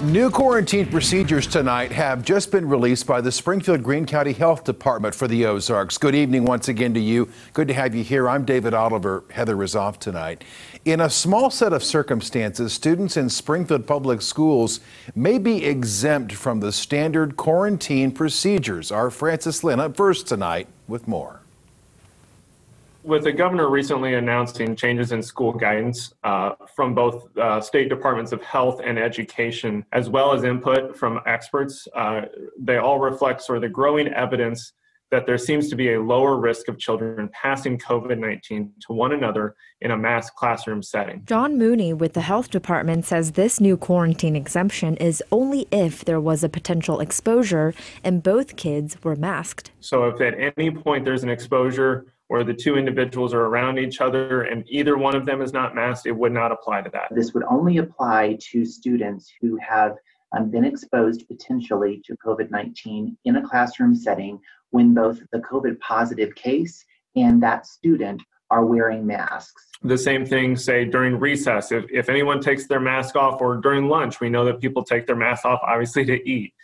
New quarantine procedures tonight have just been released by the Springfield-Greene County Health Department for the Ozarks. Good evening once again to you. Good to have you here. I'm David Oliver. Heather is off tonight. In a small set of circumstances, students in Springfield Public Schools may be exempt from the standard quarantine procedures. Our Francis Lynn up first tonight with more. With the governor recently announcing changes in school guidance from both state departments of health and education, as well as input from experts, they all reflect sort of the growing evidence that there seems to be a lower risk of children passing COVID-19 to one another in a mass classroom setting. John Mooney with the health department says this new quarantine exemption is only if there was a potential exposure and both kids were masked. So if at any point there's an exposure where the two individuals are around each other and either one of them is not masked, it would not apply to that. This would only apply to students who have been exposed potentially to COVID-19 in a classroom setting when both the COVID positive case and that student are wearing masks. The same thing, say, during recess. If anyone takes their mask off, or during lunch, we know that people take their mask off, obviously, to eat.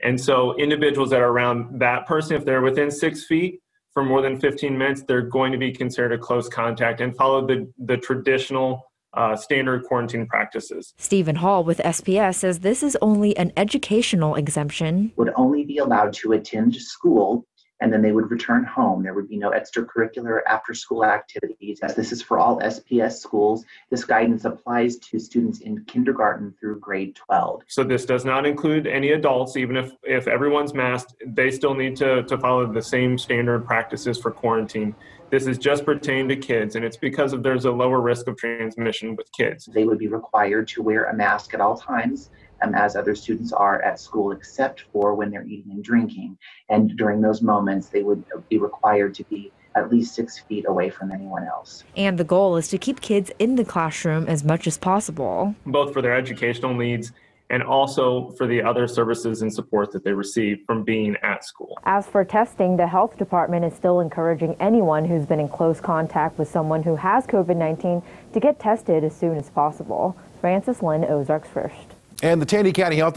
And so individuals that are around that person, if they're within 6 feet, for more than 15 minutes, they're going to be considered a close contact and follow the traditional standard quarantine practices. Stephen Hall with SPS says this is only an educational exemption. Would only be allowed to attend school, and then they would return home. There would be no extracurricular after-school activities. As this is for all SPS schools, this guidance applies to students in kindergarten through grade 12. So this does not include any adults. Even if everyone's masked, they still need to follow the same standard practices for quarantine. This is just pertaining to kids, and it's because there's a lower risk of transmission with kids. They would be required to wear a mask at all times, as other students are at school, except for when they're eating and drinking. And during those moments, they would be required to be at least 6 feet away from anyone else. And the goal is to keep kids in the classroom as much as possible, both for their educational needs and also for the other services and support that they receive from being at school. As for testing, the health department is still encouraging anyone who's been in close contact with someone who has COVID-19 to get tested as soon as possible. Francis Lynn, Ozarks First. And the Taney County Health